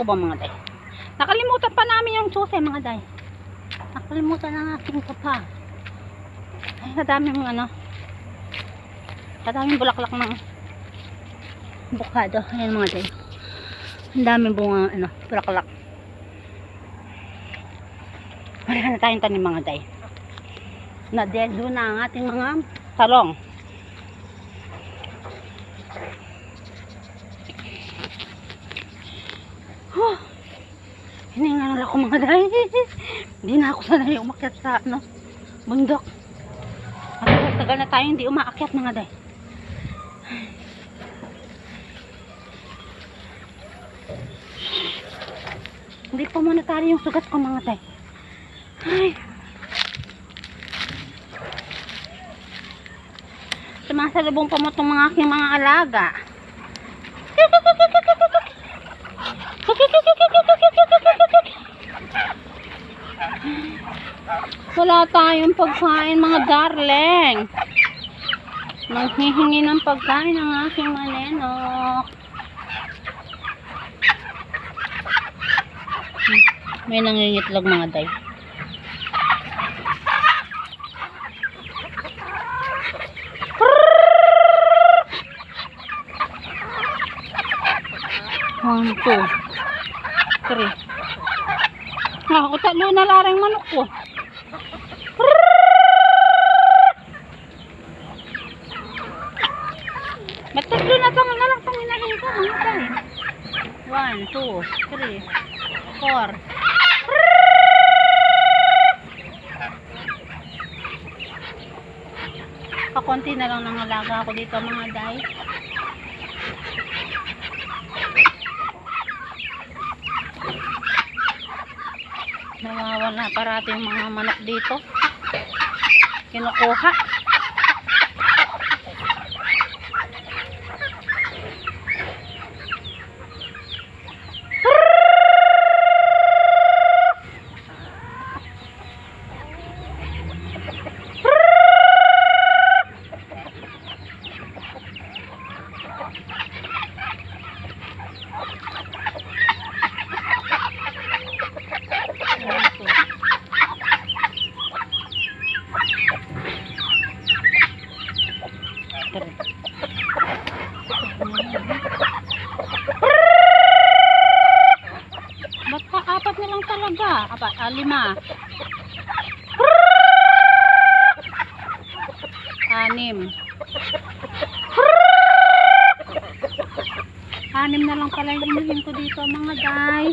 ko ba mga day? Nakalimutan pa namin yung susi mga day. Nakalimutan ng aking papa. Ay, kadaming ano. Kadaming bulaklak ng bukado. Ayan mga day. Ang daming bunga ano, bulaklak. Marami na tayong tanim mga day. Na-dedo na ang ating mga talong. Hiningal ako mga day. Hindi na ako sanay umakyat sa ano, bundok. Tagal na tayo hindi umaakyat mga day. Hindi pa muna tayo yung sugat ko mga day. Ay. Sumasalubong pa mo itong mga aking mga alaga. Wala tayong pagkain mga darling. Naghihingi ng pagkain ang aking manenok. May nangingitlog mga day. One, two, three. Talo na larang manok ko. Matatlo na itong nalang itong hinahin ko mga day. 1, 2, 3, 4. Kakunti na lang nangalaga ako dito mga day. Nawawala parati yung mga manok dito. Kinukuha. Ba't pa apat na lang talaga? Apat, 5. 6. 6 na lang pala yung inuhin ko dito mga day.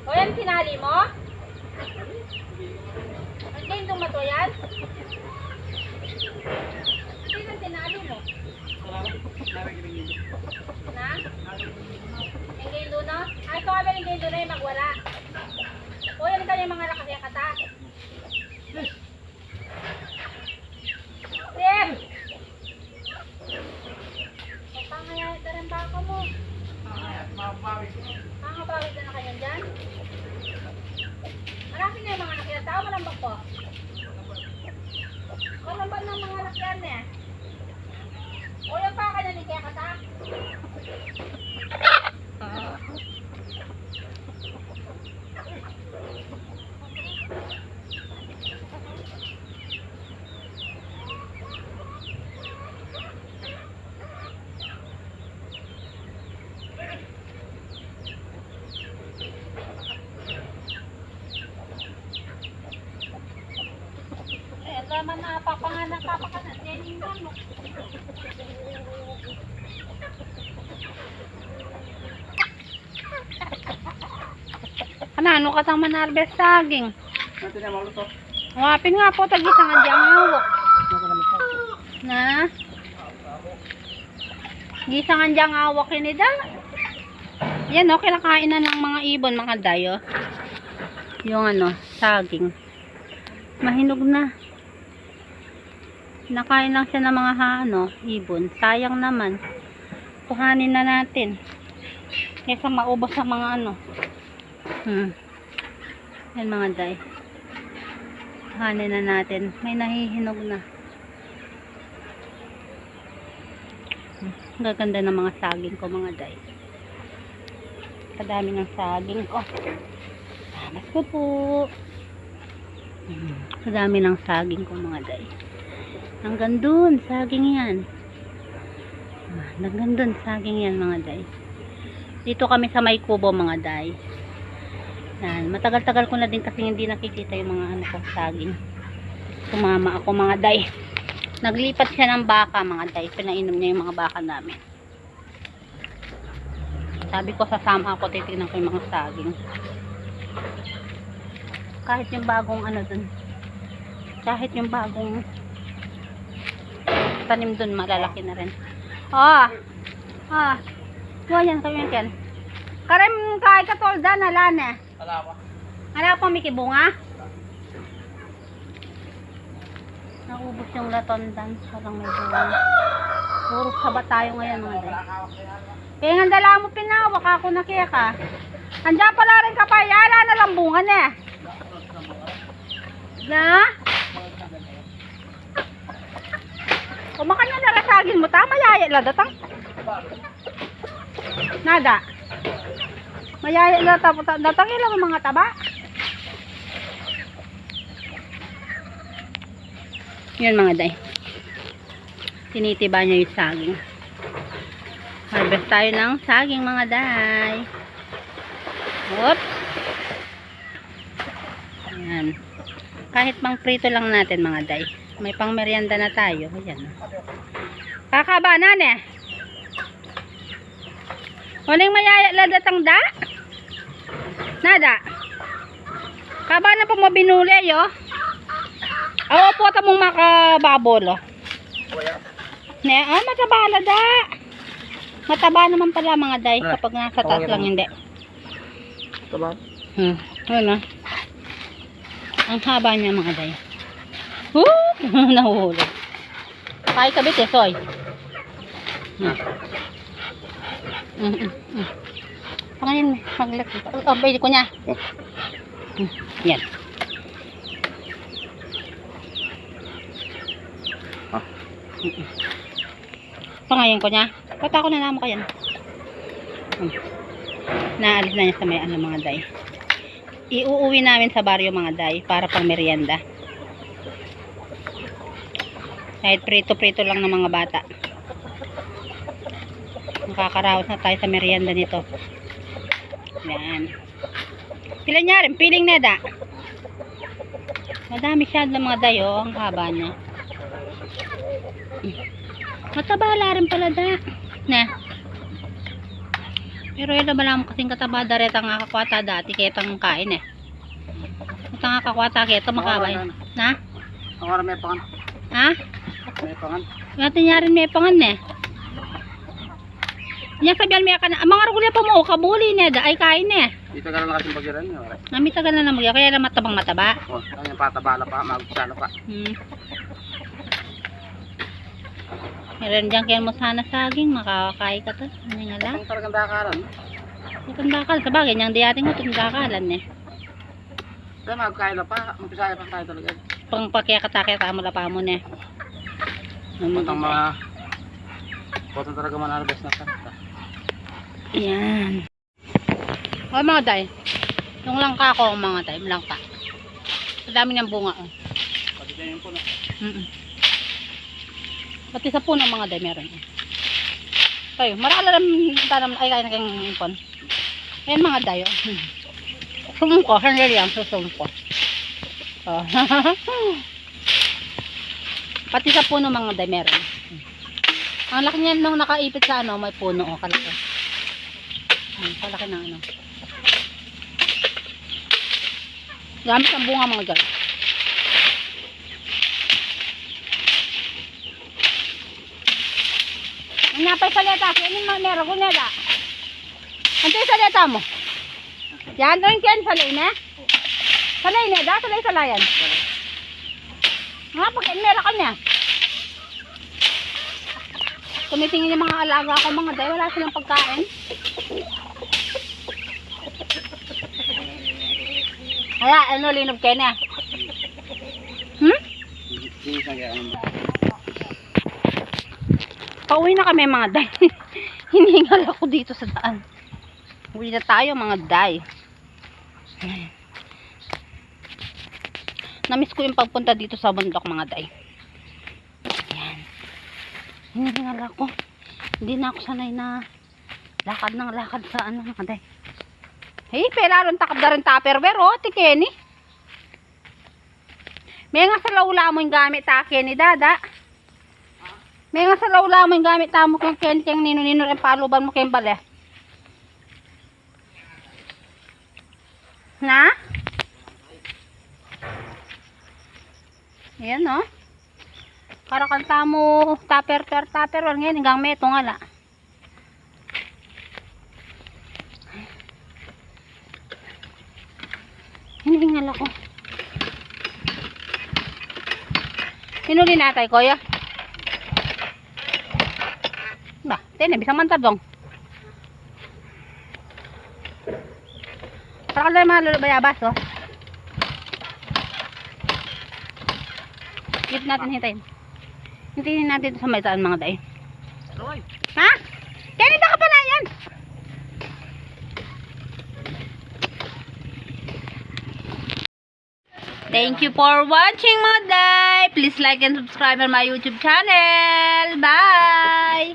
O yan, sinali mo? Hindi yung tumato yan? Hindi yung sinali mo? Na? Yung gendo na? Ay, so kami yung gendo na yung magwala. O yan ka yung mga lakas yung kata. Sim! Pangayayat na rin baka mo. Pangapawid na kayo dyan? Marami na yung mga nakita tao, malambak po. Ano ka tang manarbes saging? Natin na maluto. Wapin nga po, tagisa nga diyang awak. Na? Gisa nga diyang awak inida. Yan o, kinakain na ng mga ibon, mga dayo. Yung ano, saging. Mahinog na. Nakain lang siya ng mga ibon. Sayang naman. Kuhanin na natin. Kesa maubos sa mga Yan mga day. Kuhanin na natin. May nahihinog na. Gaganda ng mga saging ko mga day. Kadami ng saging ko. Salamat ko po. Kadami ng saging ko mga day. Hanggang dun, saging yan. Hanggang dun, saging yan mga day. Dito kami sa may kubo mga day. Yan. Matagal-tagal ko na din kasi hindi nakikita yung mga saging. Sumama ako mga day. Naglipat siya ng baka mga day. Pinainom niya yung mga baka namin. Sabi ko sasama ako, titignan ko yung mga saging. Kahit yung bagong dun. Kahit yung bagong tanim dun, malalaki na rin. Yan kayo yan. Karim kahit katolda na lana. Wala pa may kibunga. Naubos yung latondan. Walang may bunga. Puro saba tayo ngayon mga day. Kaya nga dala mo pinawak ako na kaya ka. Andiyan pala rin ka pa. Yala na lang bunga na. Na? Kumakanya na rasagin mo. Tama yaya la datang. Nada. Mayaya la datang ilang mga taba. Yan mga day. Tinitiba niya yung saging. Harvest tayo ng saging mga day. Oops. Ayan. Kahit pang prito lang natin mga day. May pang merienda na tayo. Ayan. Kakaba na ne. Walang mayaya ladatang da? Nada. Kaba na pa mo binuli yo. Awa po ta mong makababolo. Ne, mataba na da. Mataba naman pala mga day kapag nasa taas lang hindi. Taba. Ano? Ang haba niya mga day. Nahuhulog. Kaya kabit soy. Panganin, maglaki. Pwede ko niya. Yan. Pangayin ko niya. Pata ko na naman kayan. Naalis na niya sa may mga day. Iuuwi namin sa baryo mga day para pang merienda. Kahit prito-prito lang ng mga bata. Makakaraos na tayo sa merienda nito. Yan. Pila niya rin, piling neda. Madami siya ng mga dayo. Ang haba niya. Matabala rin pala da. Na. Pero yun ba lang kasing kataba dareta nga kakwata dati kaya tang kain eh. Ito nga kakwata kaya ito makabay. Na? Ang oras may pangan. Ha? May pangan. Natin niya rin may pangan eh. Niya sabihan may ka na. Mga rugulya pa mo, kabuli na da ay kain eh. Dito ka na kasing bagiran niyo. Namitagal na namagya kaya na matabang mataba. Kanya patabala pa, magsala pa. Meron dyan kaya mo sana saging, makakakain ka to. Ano nga lang? Ang talagang dakalan. Itong dakal, sa bagay, niyang diyating mo itong dakalan eh. Kaya magkain na pa, magpisaya pa tayo talaga. Pang pakiakatakita mo pa mo ne. Puntang mga puntang talaga manarbes na kanta. Yan. O mga day, yung langka ko mga day, langka. Ang dami niyang bunga. Pati tayo yung puno. Pati sa puno mga day meron. Tayo, marala rin tanam ay kaya naging impon. Ayan mga day. Sumungko, sandali yan, susumungko. Pati sa puno mga day meron. Ang laki niyan nung nakaipit sa ano, may puno o kalaki. Kalaki ng ano. Gamit ang bunga mga day. Napay saleta, ano yung meron ko nila? Ano yung saleta mo? Yan, doon yan, salay na? Salay na, da? Salay-salayan. Nga, pag-meron ka niya. Tumitingin yung mga alaga ko mga day, wala silang pagkain. Kaya, ano, linob kayo na? Pauwi na kami mga day. Hinihingal ako dito sa daan. Uwi na tayo mga day. Namiss ko yung pagpunta dito sa bundok mga day. Ayan. Hinihingal ako. Hindi na ako sanay na lakad ng lakad sa ano mga day. Hey, pelaron takab na rin tupperware oh, ti Kenny. May nga sa laula mo yung gamit ta Kenny dada. May nga sa laula mo yung gamit ta mo kung Kenny yung nino-nino rin paluban mo kayong bale. Na? Ayan oh. Para kanta mo tupperware ngayon hanggang meto nga la. Hinihingal ako. Hinuli natay kuya. Ba, tene bisa mantadong. Para ka mga lolo bayabas oh. Hit natin hintayin. Hintayin natin sa may saan mga day. Ha? Kaya nito ka pa na yan. Thank you for watching mga day. Please like and subscribe on my YouTube channel. Bye!